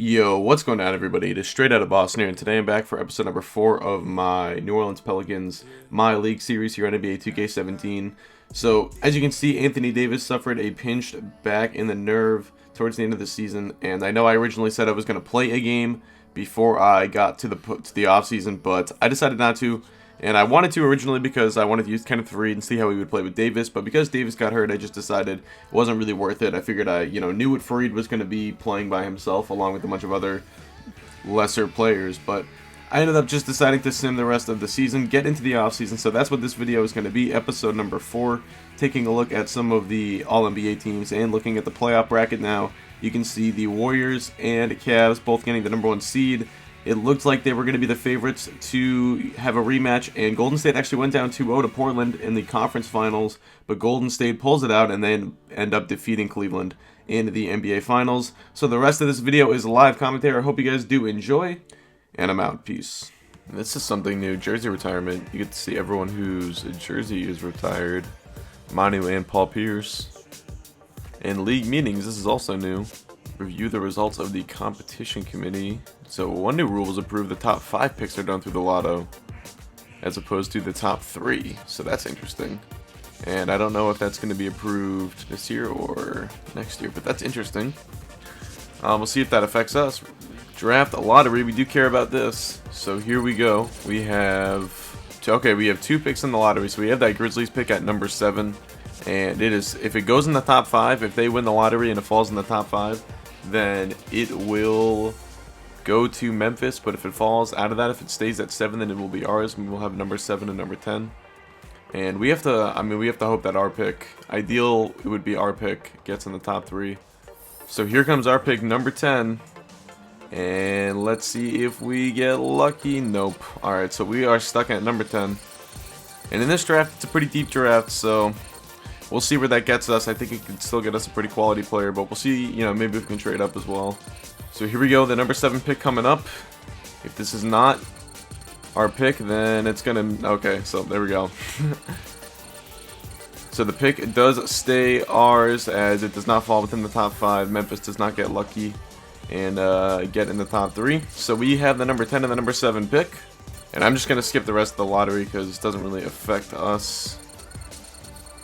Yo, what's going on, everybody? It is Straight Out of Boston here, and today I'm back for episode number 4 of my New Orleans Pelicans MyLeague series here on NBA 2K17. So, as you can see, Anthony Davis suffered a pinched back in the nerve towards the end of the season, and I know I originally said I was going to play a game before I got to the offseason, but I decided not to. And I wanted to originally because I wanted to use Kenneth Faried and see how he would play with Davis. But because Davis got hurt, I just decided it wasn't really worth it. I figured I, knew what Faried was going to be playing by himself along with a bunch of other lesser players. But I ended up just deciding to sim the rest of the season, get into the offseason. So that's what this video is going to be, episode number 4. Taking a look at some of the All-NBA teams and looking at the playoff bracket now. You can see the Warriors and Cavs both getting the #1 seed. It looked like they were going to be the favorites to have a rematch, and Golden State actually went down 2-0 to Portland in the conference finals, but Golden State pulls it out and then end up defeating Cleveland in the NBA finals. So the rest of this video is live commentary. I hope you guys do enjoy, and I'm out. Peace. And this is something new, jersey retirement. You get to see everyone whose jersey is retired. Manu and Paul Pierce. And league meetings, this is also new. Review the results of the competition committee. So one new rule was approved: the top 5 picks are done through the lotto, as opposed to the top 3. So that's interesting. And I don't know if that's going to be approved this year or next year, but that's interesting. We'll see if that affects us. Draft lottery, we do care about this. So here we go. We have 2 picks in the lottery. So we have that Grizzlies pick at number 7, and it is, if it goes in the top 5, if they win the lottery and it falls in the top 5, then it will go to Memphis. But if it falls out of that, if it stays at 7, then it will be ours. We will have number 7 and number 10. And we have to, we have to hope that our pick, ideal, it would be our pick, gets in the top 3. So here comes our pick, number 10. And let's see if we get lucky. Nope. Alright, so we are stuck at number 10. And in this draft, it's a pretty deep draft, so we'll see where that gets us. I think it could still get us a pretty quality player, but we'll see, maybe we can trade up as well. So here we go, the number 7 pick coming up. If this is not our pick, then it's gonna, okay, so there we go. So the pick does stay ours, as it does not fall within the top 5. Memphis does not get lucky and get in the top 3. So we have the number 10 and the number 7 pick. And I'm just gonna skip the rest of the lottery because it doesn't really affect us.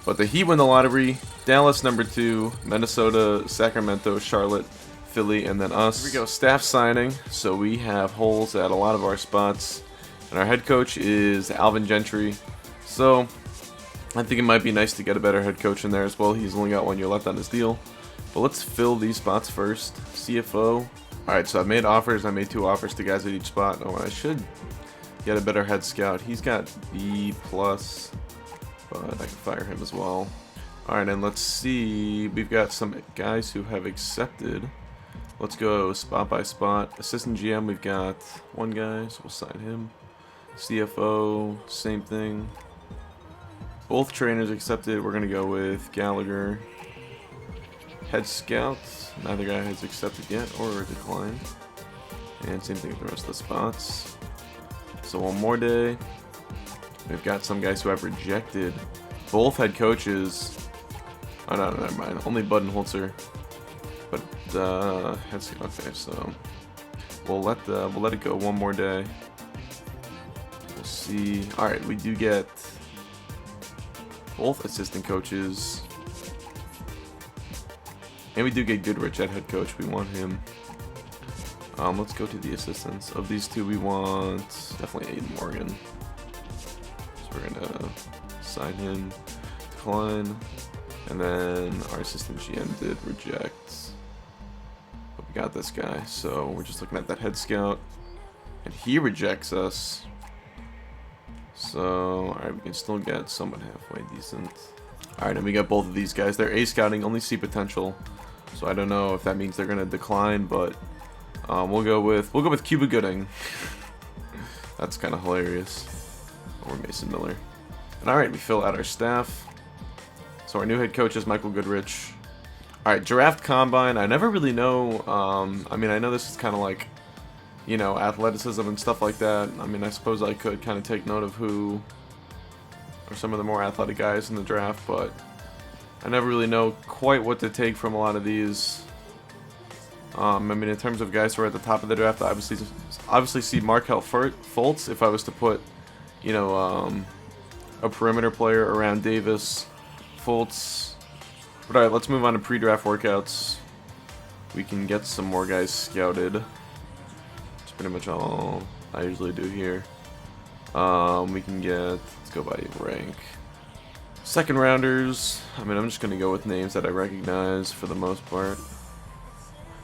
But the Heat win the lottery. Dallas number 2, Minnesota, Sacramento, Charlotte, Philly, and then us. Here we go, staff signing. So we have holes at a lot of our spots. And our head coach is Alvin Gentry. So I think it might be nice to get a better head coach in there as well. He's only got 1 year left on his deal. But let's fill these spots first. CFO. Alright, so I've made offers. I made 2 offers to guys at each spot. Oh, I should get a better head scout. He's got B+. But I can fire him as well. Alright, and let's see. We've got some guys who have accepted. Let's go spot by spot. Assistant GM, we've got 1 guy, so we'll sign him. CFO, same thing. Both trainers accepted. We're going to go with Gallagher. Head scout, neither guy has accepted yet or declined. And same thing with the rest of the spots. So one more day. We've got some guys who have rejected. Both head coaches. Oh no, never mind. Only Budenholzer. But okay, so we'll let it go one more day. We'll see. All right, we do get both assistant coaches, and we do get Goodrich at head coach. We want him. Let's go to the assistants. Of these 2, we want definitely Aiden Morgan. We're gonna sign him, decline, and then our assistant GM did reject. But we got this guy, so we're just looking at that head scout, and he rejects us. So, alright, we can still get someone halfway decent. Alright, and we got both of these guys. They're A scouting, only see potential. So I don't know if that means they're gonna decline, but we'll go with Cuba Gooding. That's kind of hilarious. Or Mason Miller. And alright, we fill out our staff. So our new head coach is Michael Goodrich. Alright, draft combine. I never really know. I know this is kind of like, athleticism and stuff like that. I suppose I could kind of take note of who are some of the more athletic guys in the draft, but I never really know quite what to take from a lot of these. I mean, in terms of guys who are at the top of the draft, I obviously see Markelle Fultz if I was to put, you know, a perimeter player around Davis, Fultz. But alright, let's move on to pre-draft workouts. We can get some more guys scouted. That's pretty much all I usually do here. We can get, let's go by rank. Second rounders, I mean, I'm just going to go with names that I recognize for the most part.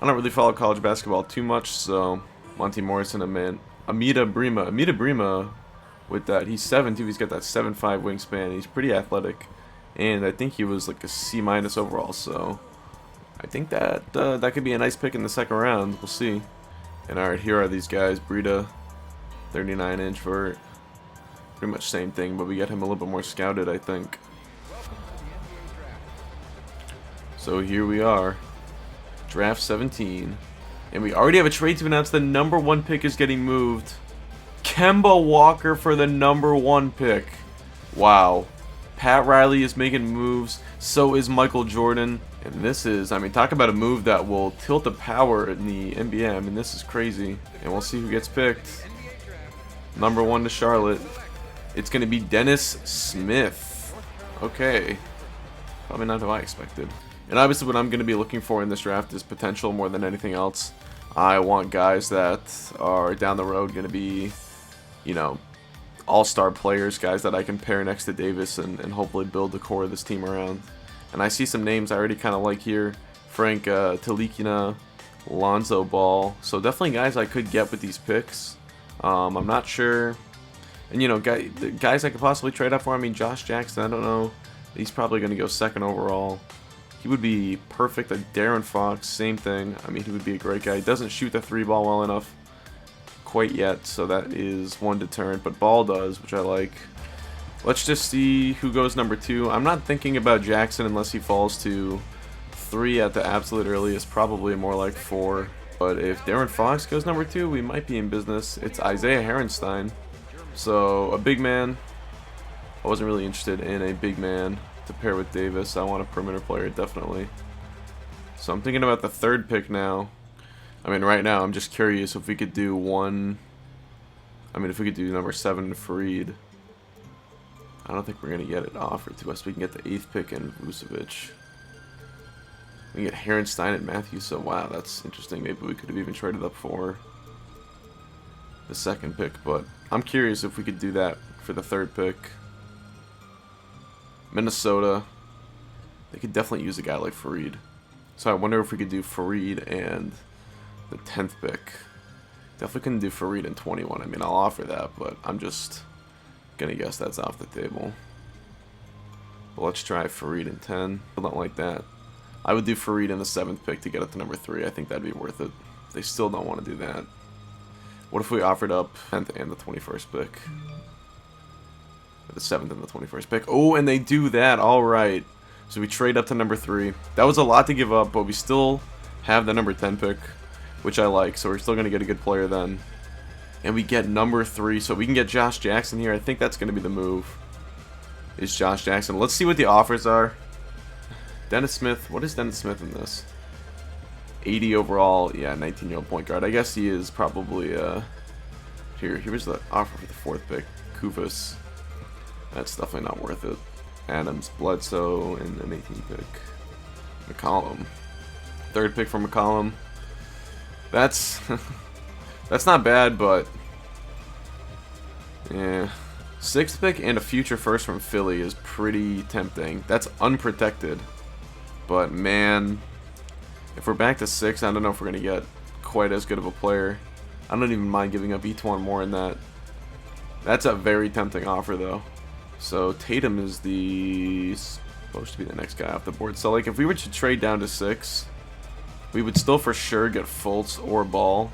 I don't really follow college basketball too much, so Monty Morrison, Amita Brima with that. He's 7'2", he's got that 7'5" wingspan, he's pretty athletic. And I think he was like a C- overall, so I think that that could be a nice pick in the second round. We'll see. And alright, here are these guys. Brita, 39-inch vert. Pretty much same thing, but we get him a little bit more scouted, I think. So here we are. Draft 17. And we already have a trade to announce. The number 1 pick is getting moved. Kemba Walker for the number 1 pick. Wow. Pat Riley is making moves. So is Michael Jordan. And this is, I mean, talk about a move that will tilt the power in the NBA. I mean, this is crazy. And we'll see who gets picked. Number 1 to Charlotte. It's going to be Dennis Smith. Okay. Probably not who I expected. And obviously what I'm going to be looking for in this draft is potential more than anything else. I want guys that are down the road going to be, you know, all-star players, guys that I can pair next to Davis and hopefully build the core of this team around. And I see some names I already kind of like here. Frank Tilikina, Lonzo Ball. So definitely guys I could get with these picks. I'm not sure. And, you know, guys I could possibly trade up for. I mean, Josh Jackson, I don't know. He's probably going to go 2nd overall. He would be perfect. Darren Fox, same thing. I mean, he would be a great guy. He doesn't shoot the 3-ball well enough quite yet, so that is one deterrent. But Ball does, which I like. Let's just see who goes number 2. I'm not thinking about Jackson unless he falls to 3 at the absolute earliest. Probably more like 4. But if Darren Fox goes number 2, we might be in business. It's Isaiah Hartenstein. So, a big man. I wasn't really interested in a big man to pair with Davis. I want a perimeter player, definitely. So I'm thinking about the 3rd pick now. I mean, right now, I'm just curious if we could do if we could do number 7, Fareed. I don't think we're going to get it offered to us. We can get the 8th pick in Vucevic. We can get Hartenstein and Matthews, so wow, that's interesting. Maybe we could have even traded up for the 2nd pick, but I'm curious if we could do that for the 3rd pick. Minnesota, they could definitely use a guy like Fareed. So I wonder if we could do Fareed and the 10th pick. Definitely couldn't do Fareed in 21. I mean, I'll offer that, but I'm just gonna guess that's off the table. But let's try Fareed in 10. I don't like that. I would do Fareed in the 7th pick to get up to number 3. I think that'd be worth it. They still don't want to do that. What if we offered up 10th and the 21st pick? The 7th and the 21st pick. Oh, and they do that. Alright. So we trade up to number 3. That was a lot to give up, but we still have the number 10 pick, which I like. So we're still going to get a good player then. And we get number 3. So we can get Josh Jackson here. I think that's going to be the move. Is Josh Jackson. Let's see what the offers are. Dennis Smith. What is Dennis Smith in this? 80 overall. Yeah, 19-year-old point guard. I guess he is probably... Here's the offer for the 4th pick. Kufas. That's definitely not worth it. Adams, Bledsoe, and an 18th pick. McCollum. 3rd pick for McCollum. That's that's not bad, but yeah. 6th pick and a future first from Philly is pretty tempting. That's unprotected. But man, if we're back to 6, I don't know if we're gonna get quite as good of a player. I don't even mind giving up Etuan more than that. That's a very tempting offer though. So Tatum is supposed to be the next guy off the board. So like if we were to trade down to 6, we would still for sure get Fultz or Ball,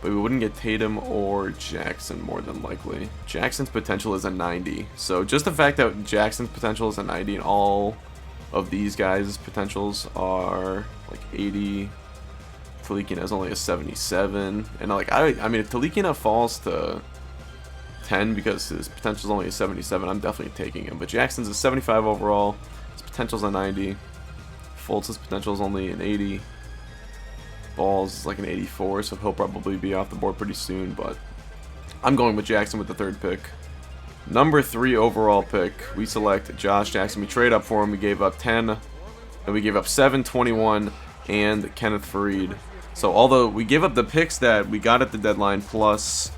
but we wouldn't get Tatum or Jackson more than likely. Jackson's potential is a 90. So just the fact that Jackson's potential is a 90 and all of these guys' potentials are like 80. Tilikina is only a 77. And like I mean if Tilikina falls to 10 because his potential is only a 77, I'm definitely taking him. But Jackson's a 75 overall. His potential is a 90. Fultz's potential is only an 80. Ball's like an 84, so he'll probably be off the board pretty soon, but I'm going with Jackson with the 3rd pick. Number 3 overall pick, we select Josh Jackson. We trade up for him. We gave up 10, and we gave up 7, 21, and Kenneth Faried. So although we gave up the picks that we got at the deadline plus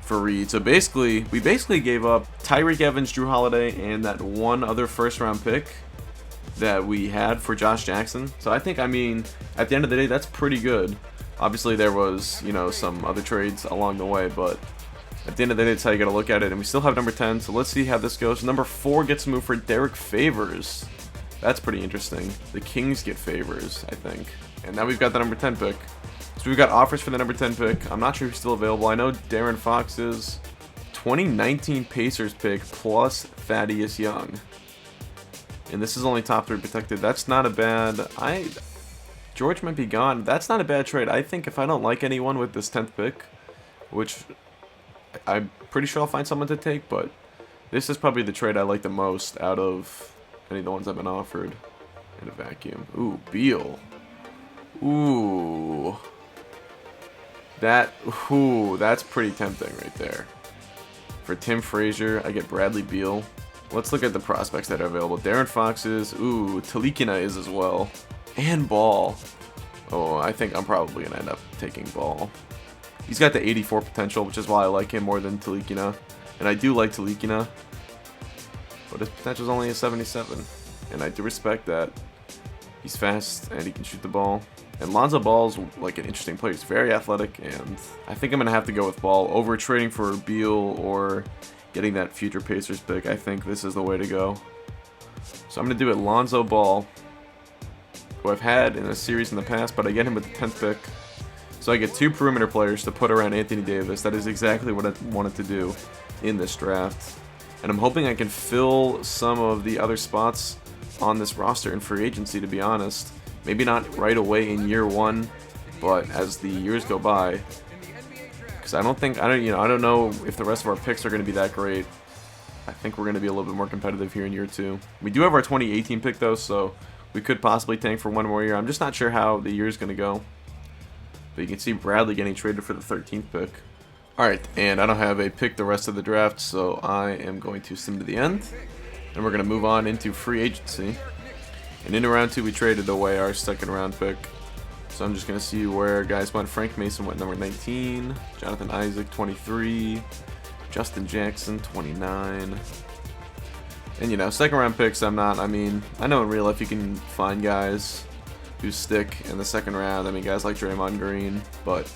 Faried, so we basically gave up Tyreek Evans, Drew Holiday, and that one other 1st-round pick that we had for Josh Jackson. So I think, I mean, at the end of the day, that's pretty good. Obviously, there was, you know, some other trades along the way, but at the end of the day, that's how you got to look at it. And we still have number 10, so let's see how this goes. Number 4 gets moved for Derek Favors. That's pretty interesting. The Kings get Favors, I think. And now we've got the number 10 pick. So we've got offers for the number 10 pick. I'm not sure who's still available. I know Darren Fox is 2019 Pacers pick plus Thaddeus Young. And this is only top 3 protected. That's not a bad... George might be gone. That's not a bad trade. I think if I don't like anyone with this 10th pick, which I'm pretty sure I'll find someone to take, but this is probably the trade I like the most out of any of the ones I've been offered in a vacuum. Ooh, Beal. Ooh. That's pretty tempting right there. For Tim Frazier, I get Bradley Beal. Let's look at the prospects that are available. Darren Fox is. Ooh, Talikina is as well. And Ball. Oh, I think I'm probably going to end up taking Ball. He's got the 84 potential, which is why I like him more than Talikina. And I do like Talikina. But his potential is only a 77. And I do respect that. He's fast and he can shoot the ball. And Lonzo Ball's like an interesting player. He's very athletic, and I think I'm going to have to go with Ball over trading for Beal or getting that future Pacers pick. I think this is the way to go. So I'm going to do it Lonzo Ball, who I've had in a series in the past, but I get him with the 10th pick. So I get 2 perimeter players to put around Anthony Davis. That is exactly what I wanted to do in this draft. And I'm hoping I can fill some of the other spots on this roster in free agency, to be honest. Maybe not right away in year 1, but as the years go by. Because I don't know if the rest of our picks are going to be that great. I think we're going to be a little bit more competitive here in year 2. We do have our 2018 pick though, so we could possibly tank for 1 more year. I'm just not sure how the year is going to go. But you can see Bradley getting traded for the 13th pick. Alright, and I don't have a pick the rest of the draft, so I am going to sim to the end. And we're going to move on into free agency. And in round 2, we traded away our 2nd round pick. So I'm just going to see where guys went. Frank Mason went number 19. Jonathan Isaac, 23. Justin Jackson, 29. And, you know, 2nd round picks, I know in real life you can find guys who stick in the 2nd round. I mean, guys like Draymond Green, but,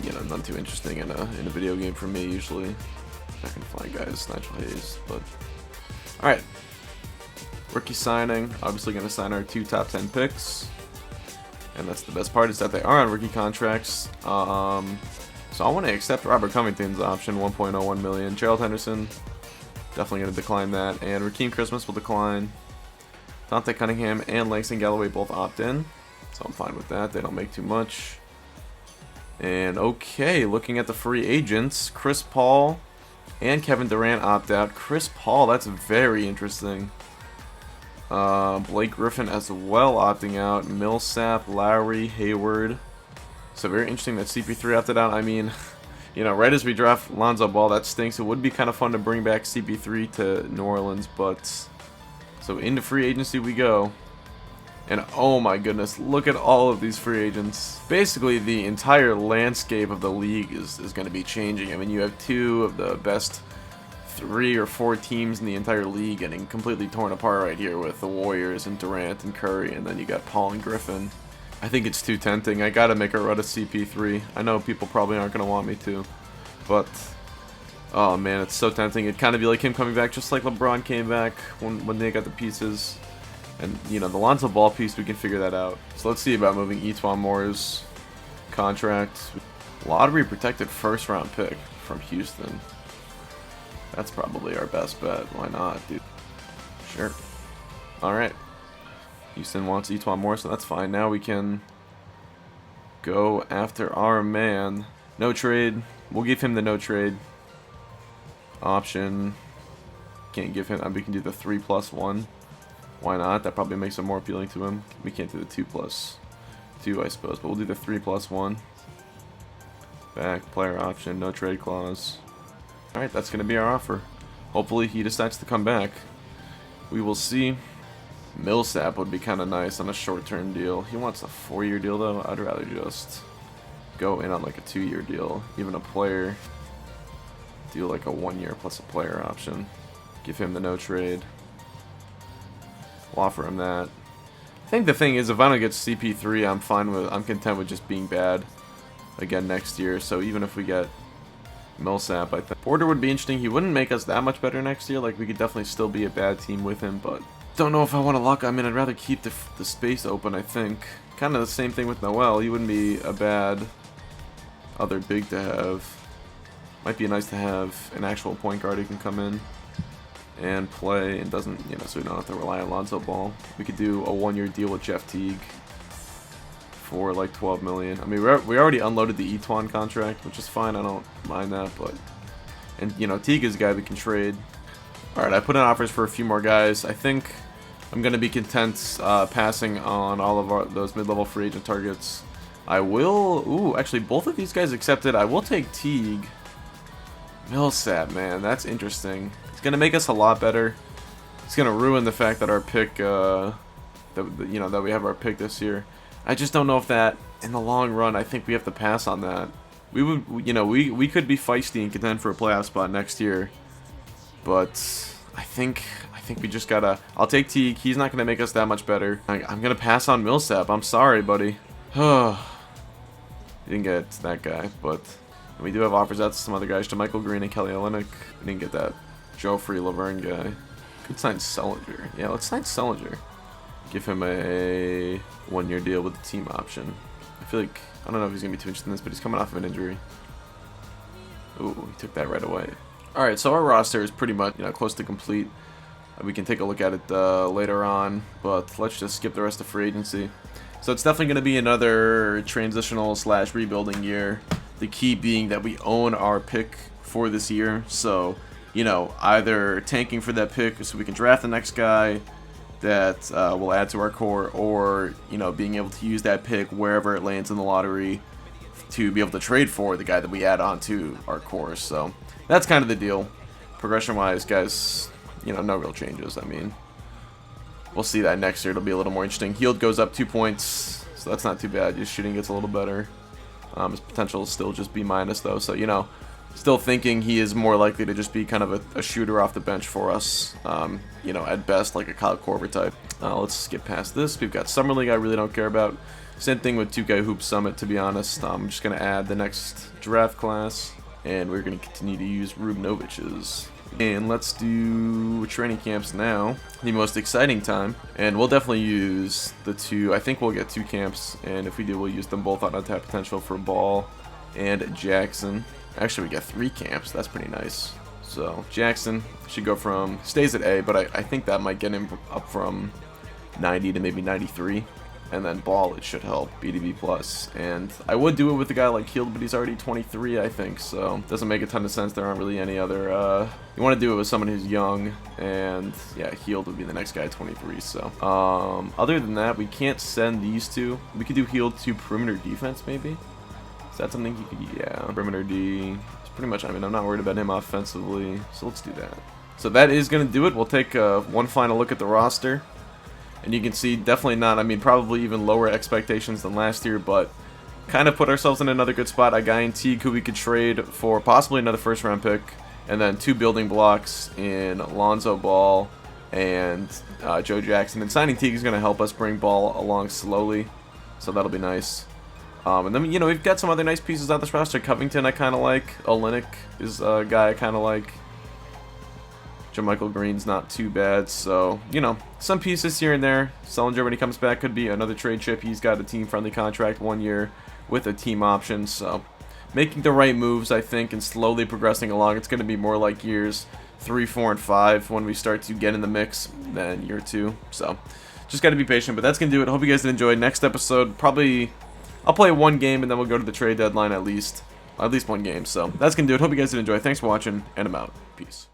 you know, none too interesting in a video game for me, usually. I can find guys, Nigel Hayes, but... Alright. Rookie signing, obviously going to sign our 2 top 10 picks, and that's the best part, is that they are on rookie contracts. So I want to accept Robert Covington's option, 1.01 million. Gerald Henderson, definitely going to decline that, and Rakeem Christmas will decline. Dante Cunningham and Langston Galloway both opt in, so I'm fine with that. They don't make too much. And okay, looking at the free agents, Chris Paul and Kevin Durant opt out. Chris Paul, that's very interesting. Blake Griffin as well opting out. Millsap, Lowry, Hayward. So very interesting that CP3 opted out. I mean, you know, right as we draft Lonzo Ball, that stinks. It would be kind of fun to bring back CP3 to New Orleans, but... So into free agency we go. And oh my goodness, look at all of these free agents. Basically, the entire landscape of the league is going to be changing. I mean, you have 2 of the best 3 or 4 teams in the entire league getting completely torn apart right here with the Warriors and Durant and Curry, and then you got Paul and Griffin. I think it's too tempting. I gotta make a run of CP3. I know people probably aren't gonna want me to, but oh man, it's so tempting. It'd kind of be like him coming back just like LeBron came back when they got the pieces. And, you know, the Lonzo Ball piece, we can figure that out. So let's see about moving Etuan Moore's contract. Lottery protected 1st round pick from Houston. That's probably our best bet. Why not, dude? Sure. Alright. Houston wants Etuan Moore, so that's fine. Now we can go after our man. No trade. We'll give him the no trade option. Can't give him... we can do the 3+1. Why not? That probably makes it more appealing to him. We can't do the 2+2 2, I suppose, but we'll do the 3+1. Back, player option, no trade clause. Alright, that's going to be our offer. Hopefully he decides to come back. We will see. Millsap would be kind of nice on a short-term deal. He wants a 4-year deal, though. I'd rather just go in on like a 2-year deal. Even a player. Do like a 1-year plus a player option. Give him the no trade. We'll offer him that. I think the thing is, if I don't get CP3, I'm content with just being bad again next year. So even if we get Millsap, I think Porter would be interesting. He wouldn't make us that much better next year. Like, we could definitely still be a bad team with him, but don't know if I want to lock. I mean, I'd rather keep the space open, I think. Kind of the same thing with Noel. He wouldn't be a bad other big to have. Might be nice to have an actual point guard who can come in and play and doesn't, you know, so we don't have to rely on Lonzo Ball. We could do a 1-year deal with Jeff Teague for like 12 million. I mean, we already unloaded the Etwan contract, which is fine. I don't mind that, but and you know, Teague is a guy we can trade. All right, I put in offers for a few more guys. I think I'm gonna be content passing on all of those mid-level free agent targets. I will. Ooh, actually, both of these guys accepted. I will take Teague. Millsap, man, that's interesting. It's gonna make us a lot better. It's gonna ruin the fact that our pick, that we have our pick this year. I just don't know if that, in the long run, I think we have to pass on that. We would, you know, we could be feisty and contend for a playoff spot next year, but I think we just gotta. I'll take Teague. He's not gonna make us that much better. I'm gonna pass on Millsap. I'm sorry, buddy. You didn't get that guy, but. And we do have offers out to some other guys, to Michael Green and Kelly Olynyk. We didn't get that Joffrey Laverne guy. Could sign Sullinger. Yeah, let's sign Sullinger. Give him a 1-year deal with the team option. I feel like, I don't know if he's going to be too interested in this, but he's coming off of an injury. Ooh, he took that right away. Alright, so our roster is pretty much, you know, close to complete. We can take a look at it later on, but let's just skip the rest of free agency. So it's definitely going to be another transitional / rebuilding year. The key being that we own our pick for this year. So, you know, either tanking for that pick so we can draft the next guy that will add to our core, or, you know, being able to use that pick wherever it lands in the lottery to be able to trade for the guy that we add on to our core. So that's kind of the deal. Progression-wise, guys, you know, no real changes. I mean, we'll see that next year. It'll be a little more interesting. Healed goes up 2 points, so that's not too bad. His shooting gets a little better. His potential is still just B-, though, so, you know, still thinking he is more likely to just be kind of a shooter off the bench for us, you know, at best, like a Kyle Korver type. Let's skip past this. We've got Summer League I really don't care about. Same thing with 2K Hoop Summit, to be honest. I'm just going to add the next draft class, and we're going to continue to use Rubnovich's. And let's do training camps now, the most exciting time, and we'll definitely use the 2. I think we'll get 2 camps, and if we do, we'll use them both on untapped potential for Ball and Jackson. Actually, we get 3 camps. That's pretty nice. So Jackson should go from, stays at A, but I think that might get him up from 90 to maybe 93. And then Ball, it should help, B to B+. And I would do it with a guy like Healed, but he's already 23, I think, so doesn't make a ton of sense. There aren't really any other, you want to do it with someone who's young, and yeah, Healed would be the next guy at 23, so. Other than that, we can't send these two. We could do Healed to perimeter defense, maybe? Is that something you could, yeah, perimeter D. It's pretty much, I mean, I'm not worried about him offensively, so let's do that. So that is going to do it. We'll take one final look at the roster. And you can see, definitely not, I mean, probably even lower expectations than last year, but kind of put ourselves in another good spot. A guy in Teague who we could trade for possibly another first-round pick, and then 2 building blocks in Lonzo Ball and Joe Jackson. And signing Teague is going to help us bring Ball along slowly, so that'll be nice. And then, you know, we've got some other nice pieces on this roster. Covington I kind of like. Olynyk is a guy I kind of like. Michael Green's not too bad, so, you know, some pieces here and there. Sullinger, when he comes back, could be another trade chip. He's got a team-friendly contract, 1 year with a team option, so making the right moves, I think, and slowly progressing along. It's going to be more like years 3, 4, and 5 when we start to get in the mix than year 2, so just got to be patient, but that's going to do it. Hope you guys did enjoy. Next episode, probably, I'll play 1 game, and then we'll go to the trade deadline at least 1 game, so that's going to do it. Hope you guys did enjoy. Thanks for watching, and I'm out. Peace.